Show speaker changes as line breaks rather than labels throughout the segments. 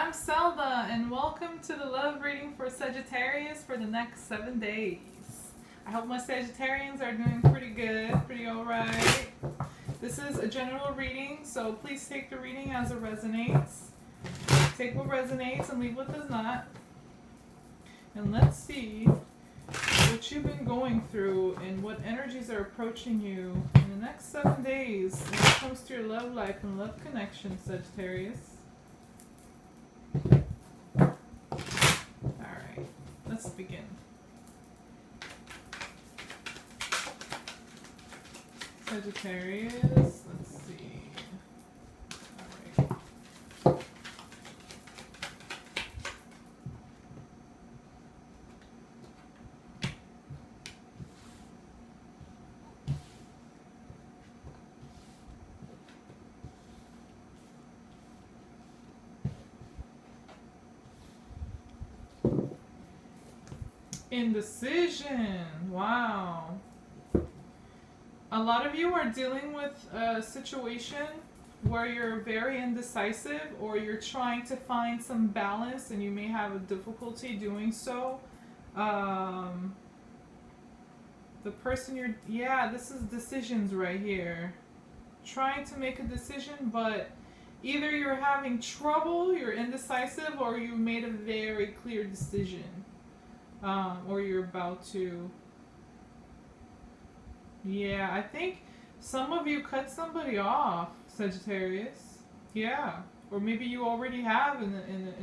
I'm Selda, and welcome to the love reading for Sagittarius for the next 7 days. I hope my Sagittarians are doing pretty good, pretty alright. This is a general reading, so please take the reading as it resonates. Take what resonates and leave what does not. And let's see what you've been going through and what energies are approaching you in the next 7 days when it comes to your love life and love connection, Sagittarius. Alright, let's begin. Sagittarius, let's see. Alright. Indecision. Wow. A lot of you are dealing with a situation where you're very indecisive, or you're trying to find some balance and you may have a difficulty doing so. The person this is decisions right here. Trying to make a decision, but either you're having trouble, you're indecisive, or you made a very clear decision. Or you're about to. Yeah, I think some of you cut somebody off, Sagittarius. Yeah, or maybe you already have in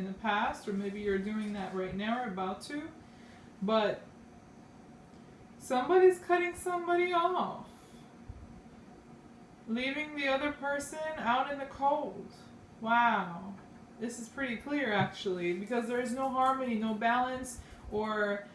the past, or maybe you're doing that right now or about to. But somebody's cutting somebody off, leaving the other person out in the cold. Wow, this is pretty clear actually, because there is no harmony, no balance, or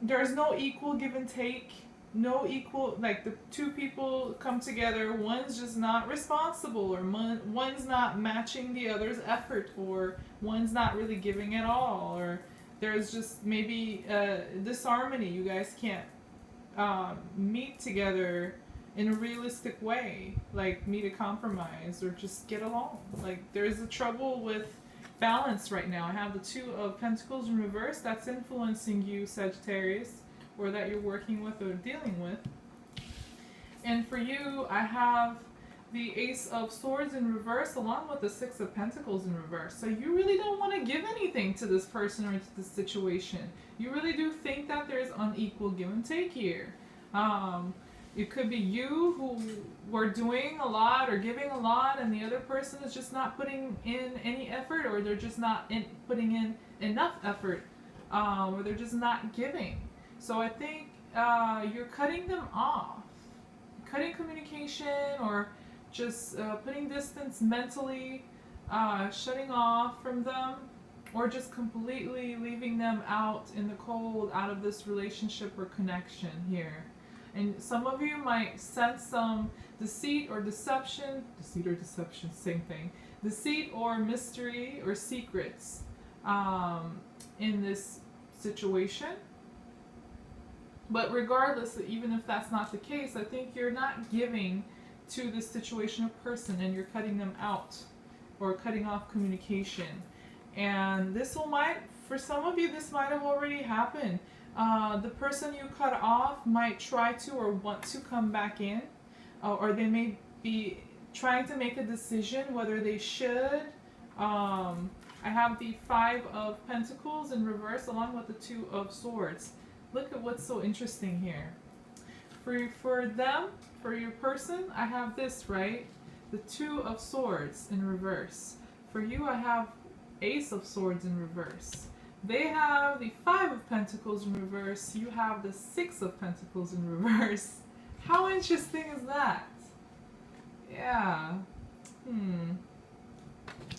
there's no equal give and take, no equal, like the two people come together, one's just not responsible, or one's not matching the other's effort, or one's not really giving at all, or there's just maybe disharmony. You guys can't meet together in a realistic way, like meet a compromise or just get along. Like there's a trouble with balance right now. I have the Two of Pentacles in reverse. That's influencing you, Sagittarius, or that you're working with or dealing with. And for you, I have the Ace of Swords in reverse along with the Six of Pentacles in reverse. So you really don't want to give anything to this person or to this situation. You really do think that there's unequal give and take here. It could be you who were doing a lot or giving a lot, and the other person is just not putting in any effort, or they're just not putting in enough effort, or they're just not giving. So I think you're cutting them off, cutting communication, or just putting distance mentally, shutting off from them, or just completely leaving them out in the cold, out of this relationship or connection here. And some of you might sense some deceit or deception, same thing. Deceit or mystery or secrets in this situation. But regardless, even if that's not the case, I think you're not giving to this situation or person, and you're cutting them out or cutting off communication. And for some of you, this might have already happened. The person you cut off might try to or want to come back in, or they may be trying to make a decision whether they should. I have the Five of Pentacles in reverse along with the Two of Swords. Look at what's so interesting here. For them, for your person, I have this, right? The Two of Swords in reverse. For you, I have Ace of Swords in reverse. They have the Five of Pentacles in reverse. You have the Six of Pentacles in reverse. How interesting is that? Yeah.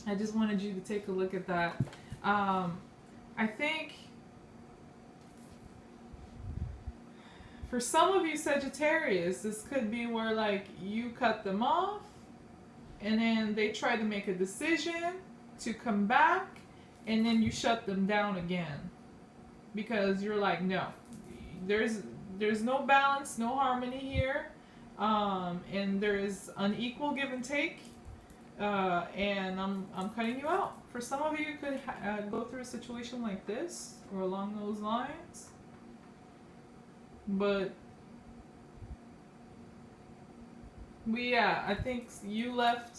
I just wanted you to take a look at that. I think for some of you Sagittarius, this could be where like you cut them off, and then they try to make a decision to come back, and then you shut them down again because you're like, no, there's no balance, no harmony here, and there is unequal give and take, and I'm cutting you out. For some of you, you could go through a situation like this or along those lines, but yeah, I think you left.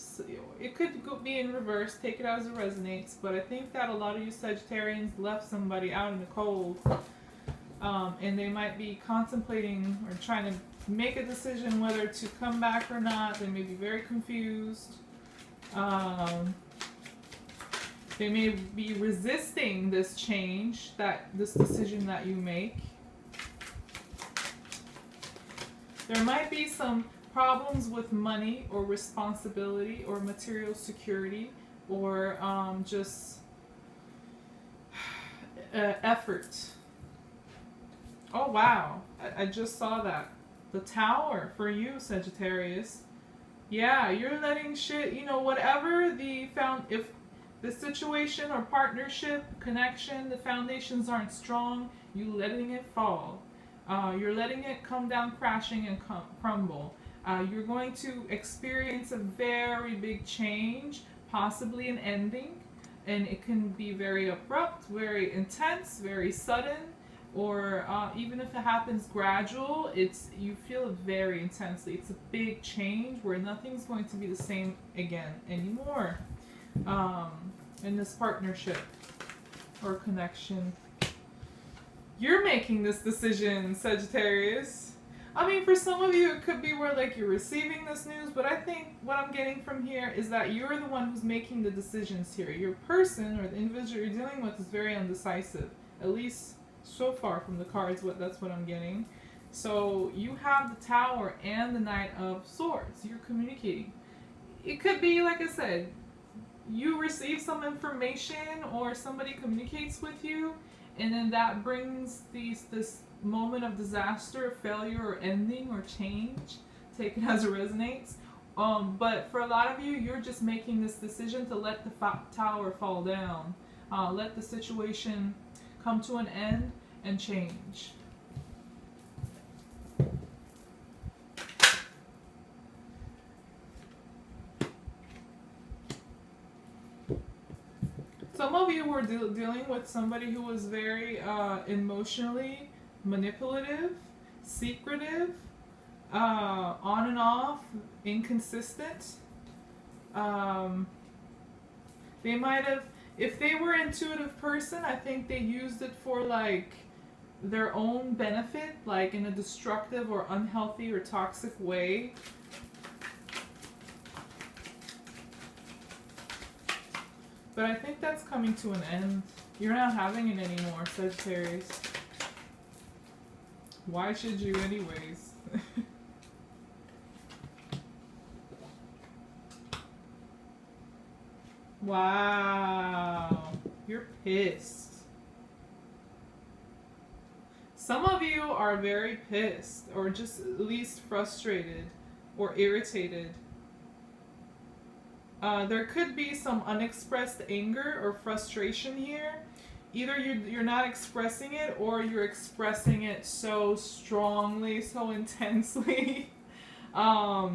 It could be in reverse. Take it as it resonates. But I think that a lot of you Sagittarians left somebody out in the cold, and they might be contemplating or trying to make a decision whether to come back or not. They may be very confused. They may be resisting this change, this decision that you make. There might be some problems with money or responsibility or material security or just effort. Oh wow, I just saw that. The Tower for you, Sagittarius. Yeah, you're letting shit, whatever if the situation or partnership, connection, the foundations aren't strong, you letting it fall. You're letting it come down crashing and crumble. You're going to experience a very big change, possibly an ending, and it can be very abrupt, very intense, very sudden, or even if it happens gradual, you feel it very intensely. It's a big change where nothing's going to be the same again anymore in this partnership or connection. You're making this decision, Sagittarius. I mean, for some of you, it could be where you're receiving this news, but I think what I'm getting from here is that you're the one who's making the decisions here. Your person or the individual you're dealing with is very undecisive, at least so far from the cards. That's what I'm getting. So you have the Tower and the Knight of Swords. You're communicating. It could be, like I said, you receive some information or somebody communicates with you, and then that brings this moment of disaster, failure, or ending, or change. Take it as it resonates. But for a lot of you, you're just making this decision to let the Tower fall down. Let the situation come to an end and change. Some of you were dealing with somebody who was very emotionally manipulative, secretive, on and off, inconsistent. They might have, if they were an intuitive person, I think they used it for their own benefit, in a destructive or unhealthy or toxic way. But I think that's coming to an end. You're not having it anymore, Sagittarius. Why should you anyways? Wow. You're pissed. Some of you are very pissed, or just at least frustrated or irritated. There could be some unexpressed anger or frustration here. Either you're not expressing it, or you're expressing it so strongly, so intensely. How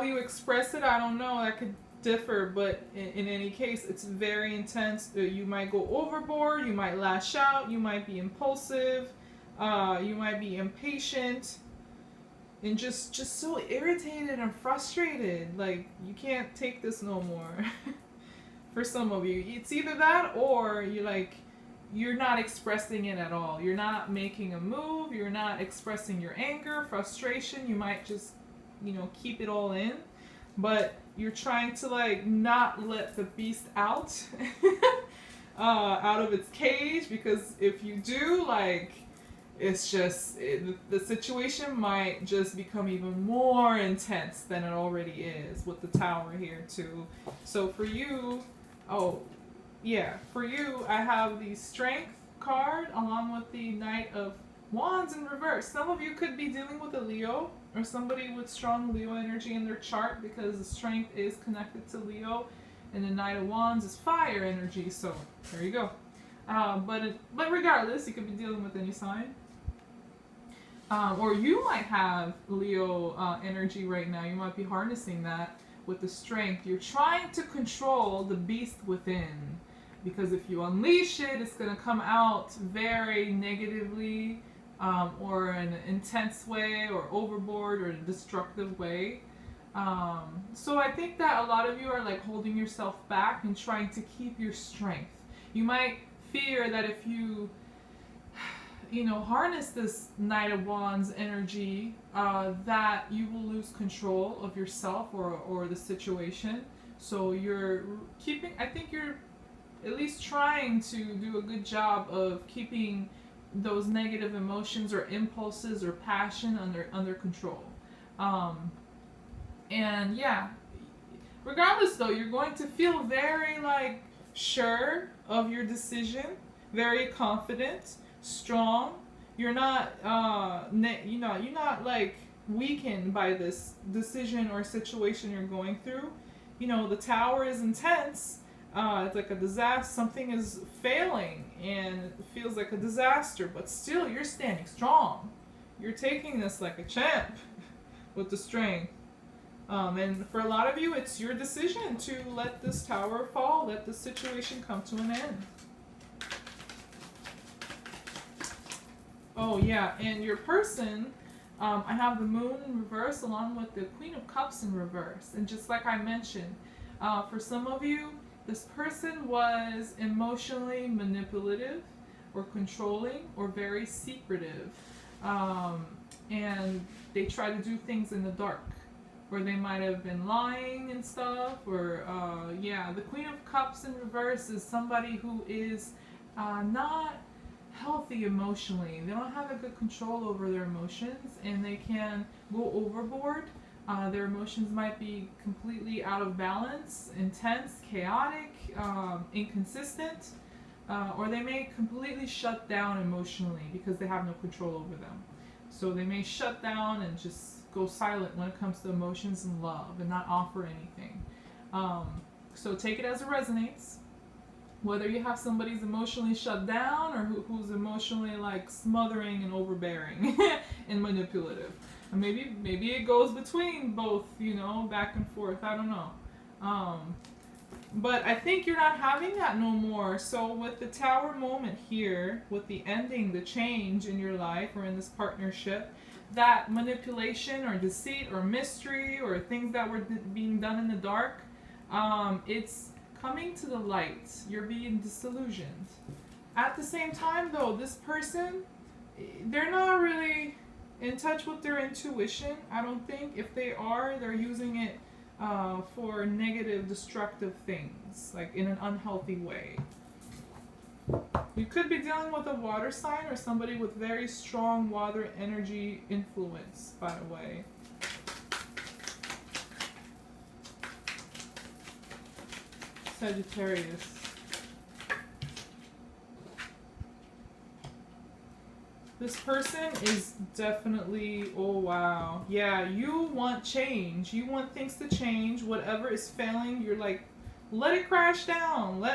you express it, I don't know. That could differ, but in any case, it's very intense. You might go overboard. You might lash out. You might be impulsive. You might be impatient. And just so irritated and frustrated. You can't take this no more. For some of you, it's either that, or you're not expressing it at all. You're not making a move. You're not expressing your anger, frustration. You might just, keep it all in. But you're trying to not let the beast out, out of its cage, because if you do, it's just, the situation might just become even more intense than it already is with the Tower here too. So for you, I have the Strength card along with the Knight of Wands in reverse. Some of you could be dealing with a Leo or somebody with strong Leo energy in their chart, because the Strength is connected to Leo and the Knight of Wands is fire energy. So there you go. But regardless, you could be dealing with any sign. Or you might have Leo energy right now. You might be harnessing that with the strength, you're trying to control the beast within. Because if you unleash it, it's going to come out very negatively, or in an intense way, or overboard, or a destructive way. So I think that a lot of you are like holding yourself back and trying to keep your strength. You might fear that if you harness this Knight of Wands energy, that you will lose control of yourself or the situation. So you're I think you're at least trying to do a good job of keeping those negative emotions or impulses or passion under control. And yeah, regardless though, you're going to feel very like sure of your decision, very confident, strong. You're not you're not like weakened by this decision or situation you're going through. The Tower is intense. It's like a disaster. Something is failing and it feels like a disaster, but still you're standing strong. You're taking this like a champ with the strength. And for a lot of you, it's your decision to let this tower fall, let this situation come to an end. Oh yeah, and your person, I have the Moon in reverse along with the Queen of Cups in reverse. And just like I mentioned, for some of you, this person was emotionally manipulative or controlling or very secretive. And they try to do things in the dark. Or they might have been lying and stuff. Or, the Queen of Cups in reverse is somebody who is not healthy emotionally. They don't have a good control over their emotions, and they can go overboard. Their emotions might be completely out of balance, intense, chaotic, inconsistent, or they may completely shut down emotionally because they have no control over them. So they may shut down and just go silent when it comes to emotions and love and not offer anything. So take it as it resonates. Whether you have somebody who's emotionally shut down or who's emotionally like smothering and overbearing and manipulative. And maybe it goes between both, back and forth. I don't know. But I think you're not having that no more. So with the Tower moment here, with the ending, the change in your life or in this partnership, that manipulation or deceit or mystery or things that were being done in the dark, it's coming to the light. You're being disillusioned. At the same time though, this person, they're not really in touch with their intuition, I don't think. If they are, they're using it for negative, destructive things, like in an unhealthy way. You could be dealing with a water sign or somebody with very strong water energy influence, by the way. Sagittarius. This person is definitely, oh wow. Yeah, you want change. You want things to change. Whatever is failing, you're like, let it crash down.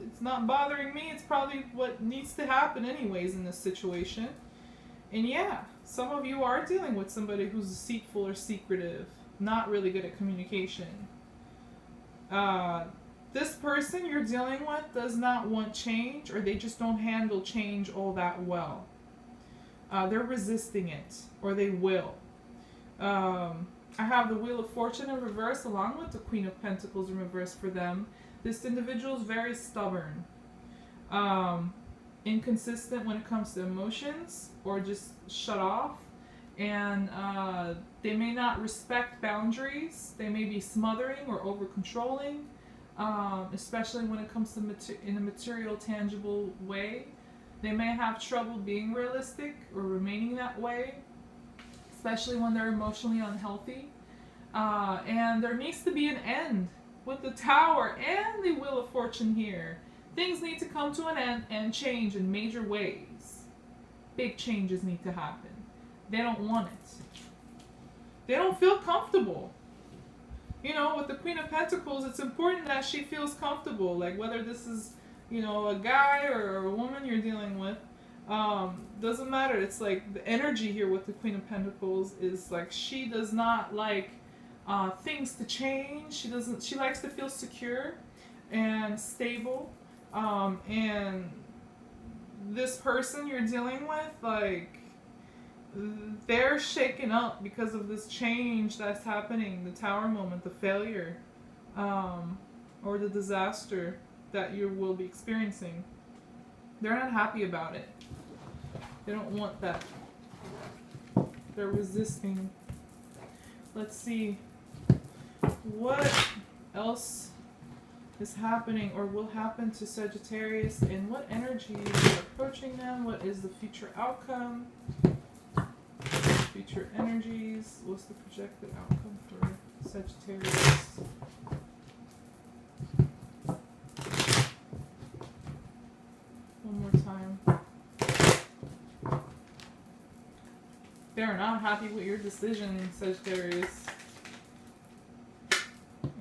It's not bothering me. It's probably what needs to happen anyways in this situation. And yeah, some of you are dealing with somebody who's deceitful or secretive, not really good at communication. This person you're dealing with does not want change, or they just don't handle change all that well. They're resisting it, or they will. I have the Wheel of Fortune in reverse along with the Queen of Pentacles in reverse for them. This individual is very stubborn, inconsistent when it comes to emotions, or just shut off. And they may not respect boundaries. They may be smothering or over-controlling, especially when it comes to in a material, tangible way. They may have trouble being realistic or remaining that way, especially when they're emotionally unhealthy. And there needs to be an end with the Tower and the Wheel of Fortune here. Things need to come to an end and change in major ways. Big changes need to happen. They don't want it. They don't feel comfortable. With the Queen of Pentacles, it's important that she feels comfortable. Like whether this is, a guy or a woman you're dealing with, doesn't matter. It's like the energy here with the Queen of Pentacles is like she does not like things to change. She likes to feel secure and stable. And this person you're dealing with, like, they're shaken up because of this change that's happening, the tower moment, the failure, or the disaster that you will be experiencing. They're not happy about it. They don't want that. They're resisting. Let's see. What else is happening or will happen to Sagittarius, and what energies are approaching them? What is the future outcome? Future energies. What's the projected outcome for Sagittarius? One more time. They're not happy with your decision, Sagittarius.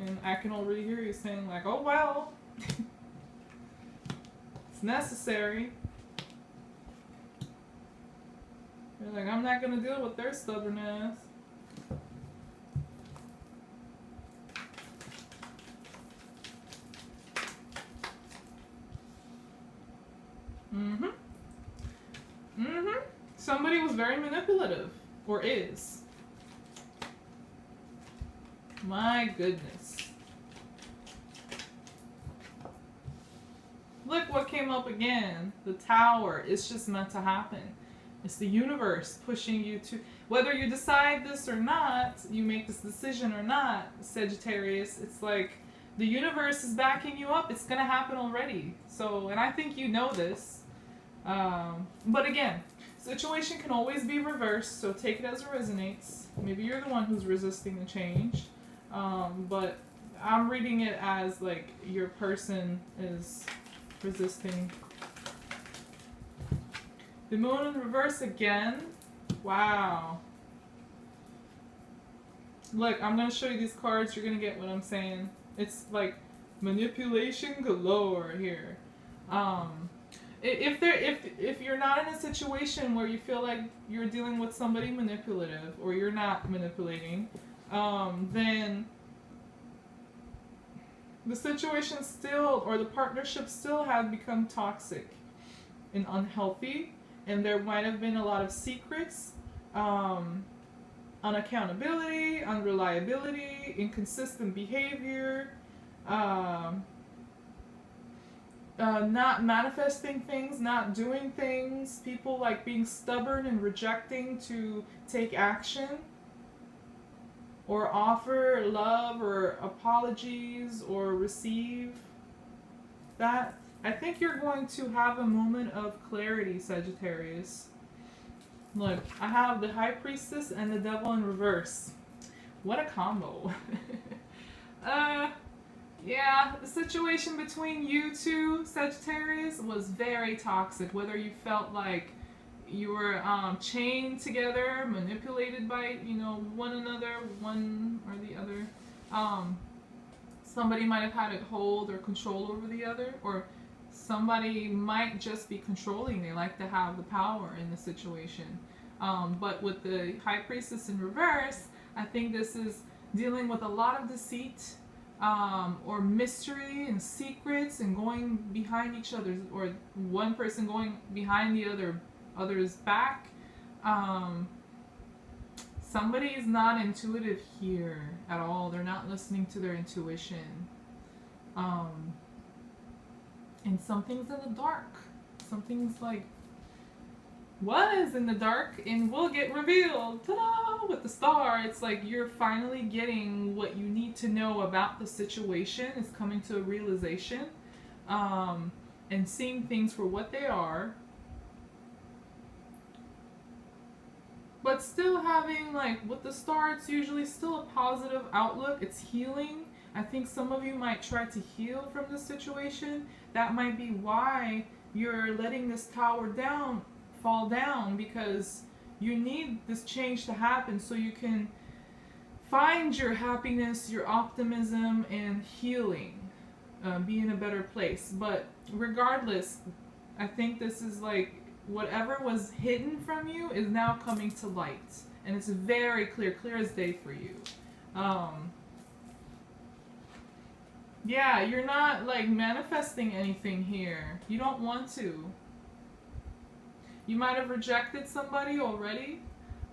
And I can already hear you saying, like, oh well. It's necessary. You're like, I'm not gonna deal with their stubbornness. Somebody was very manipulative, or is. My goodness. Look what came up again. The tower. It's just meant to happen. It's the universe pushing you to, whether you decide this or not, you make this decision or not, Sagittarius, it's like the universe is backing you up. It's going to happen already. So, and I think you know this. But again, situation can always be reversed, so take it as it resonates. Maybe you're the one who's resisting the change. But I'm reading it as like your person is resisting. The moon in reverse again. Wow. Look, I'm going to show you these cards. You're going to get what I'm saying. It's like manipulation galore here. If you're not in a situation where you feel like you're dealing with somebody manipulative or you're not manipulating, then the situation still, or the partnership still has become toxic and unhealthy, and there might have been a lot of secrets, unaccountability, unreliability, inconsistent behavior, not manifesting things, not doing things, people like being stubborn and rejecting to take action or offer love or apologies or receive that. I think you're going to have a moment of clarity, Sagittarius. Look, I have the High Priestess and the Devil in reverse. What a combo. Yeah, the situation between you two, Sagittarius, was very toxic. Whether you felt like you were chained together, manipulated by, one another, one or the other. Somebody might have had a hold or control over the other, or somebody might just be controlling. They like to have the power in the situation. But with the High Priestess in reverse, I think this is dealing with a lot of deceit, or mystery and secrets, and going behind each other's, or one person going behind the other's back. Somebody is not intuitive here at all. They're not listening to their intuition. And something's in the dark. Something's like was in the dark and will get revealed. Ta-da! With the star, it's like you're finally getting what you need to know about the situation. It's coming to a realization, and seeing things for what they are. But still having, like, with the star, it's usually still a positive outlook. It's healing. I think some of you might try to heal from this situation. That might be why you're letting this tower fall down, because you need this change to happen so you can find your happiness, your optimism, and healing. Be in a better place. But regardless, I think this is like, whatever was hidden from you is now coming to light, and it's very clear as day for you. Um, yeah, you're not like manifesting anything here. You don't want to. You might have rejected somebody already,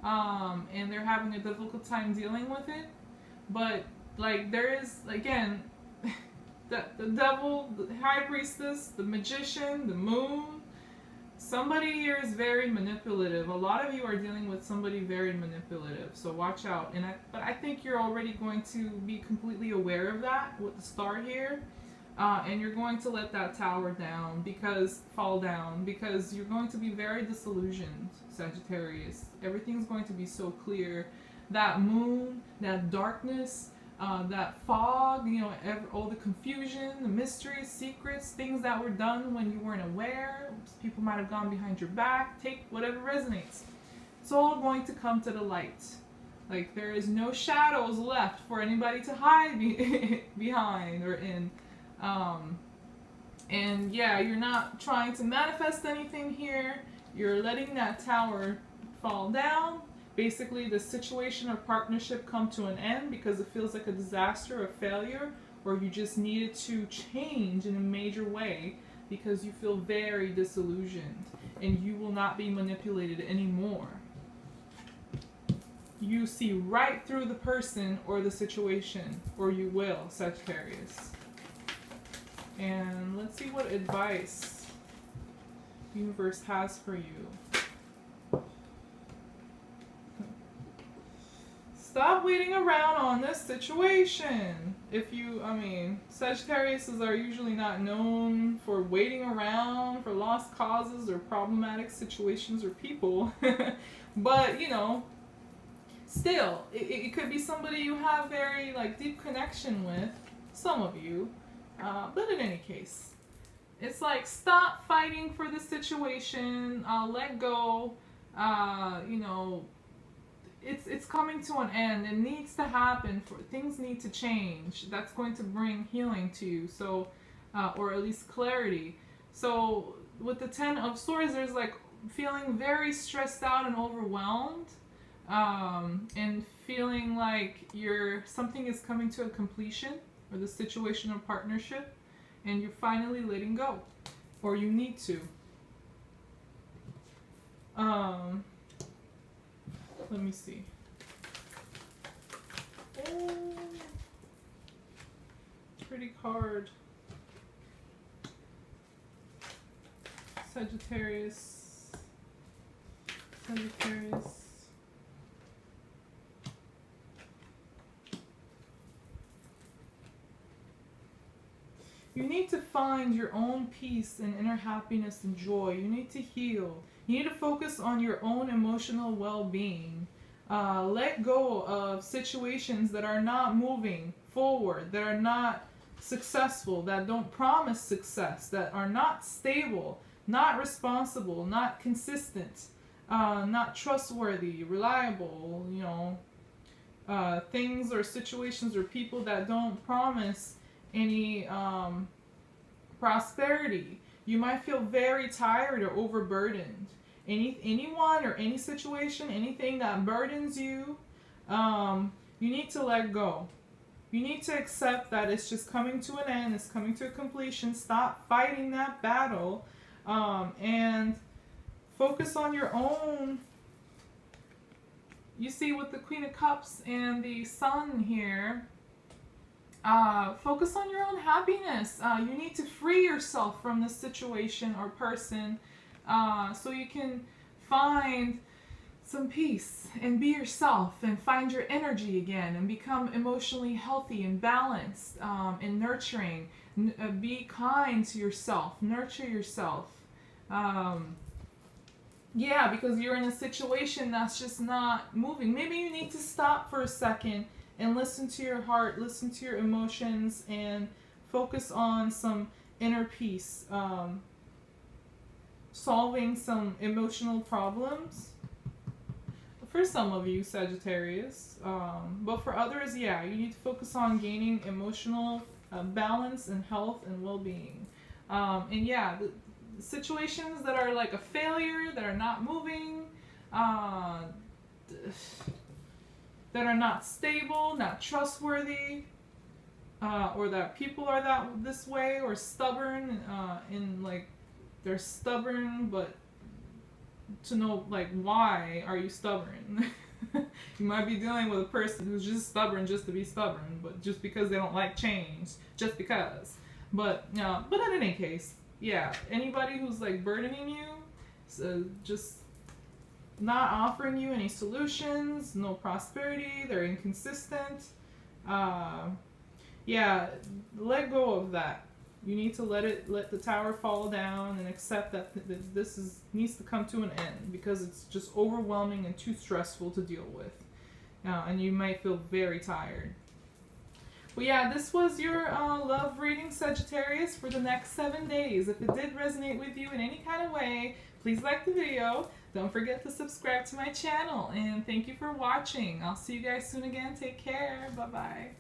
and they're having a difficult time dealing with it. But like there is again, the devil, the high priestess, the magician, the moon. Somebody here is very manipulative. A lot of you are dealing with somebody very manipulative, so watch out. But I think you're already going to be completely aware of that with the star here, and you're going to let that tower fall down because you're going to be very disillusioned, Sagittarius. Everything's going to be so clear. That moon, that darkness, that fog, all the confusion, the mysteries, secrets, things that were done when you weren't aware. People might have gone behind your back. Take whatever resonates. It's all going to come to the light. Like there is no shadows left for anybody to hide behind or in. And yeah, you're not trying to manifest anything here. You're letting that tower fall down. Basically, the situation or partnership come to an end because it feels like a disaster or failure, or you just needed to change in a major way because you feel very disillusioned and you will not be manipulated anymore. You see right through the person or the situation, or you will, Sagittarius. And let's see what advice the universe has for you. Stop waiting around on this situation. Sagittariuses are usually not known for waiting around for lost causes or problematic situations or people. But, still, it could be somebody you have very, deep connection with. Some of you. But in any case, it's like, stop fighting for the situation. Let go. It's coming to an end. It needs to happen. Things need to change. That's going to bring healing to you. So, or at least clarity. So with the Ten of Swords, there's feeling very stressed out and overwhelmed, and feeling like something is coming to a completion, or the situation or partnership, and you're finally letting go, or you need to. Let me see. Oh, pretty card. Sagittarius. You need to find your own peace and inner happiness and joy. You need to heal. You need to focus on your own emotional well-being. Let go of situations that are not moving forward, that are not successful, that don't promise success, that are not stable, not responsible, not consistent, not trustworthy, reliable, things or situations or people that don't promise any prosperity. You might feel very tired or overburdened. Anyone or any situation, anything that burdens you, you need to let go. You need to accept that it's just coming to an end, it's coming to a completion. Stop fighting that battle, and focus on your own. You see, with the Queen of Cups and the Sun here, focus on your own happiness. You need to free yourself from this situation or person, so you can find some peace and be yourself and find your energy again and become emotionally healthy and balanced, and nurturing. Be kind to yourself. Nurture yourself. Because you're in a situation that's just not moving. Maybe you need to stop for a second and listen to your heart, listen to your emotions, and focus on some inner peace, solving some emotional problems. For some of you, Sagittarius, but for others, you need to focus on gaining emotional balance and health and well-being. The situations that are like a failure, that are not moving, that are not stable, not trustworthy, or that people are this way, or stubborn, in like they're stubborn, but to know like why are you stubborn. You might be dealing with a person who's just stubborn just to be stubborn, but just because they don't like change, just because. But in any case, yeah, anybody who's like burdening you, so just not offering you any solutions, no prosperity, they're inconsistent. Yeah, let go of that. You need to let the tower fall down and accept that needs to come to an end, because it's just overwhelming and too stressful to deal with. And you might feel very tired. But yeah, this was your love reading, Sagittarius, for the next 7 days. If it did resonate with you in any kind of way, please like the video. Don't forget to subscribe to my channel. And thank you for watching. I'll see you guys soon again. Take care. Bye-bye.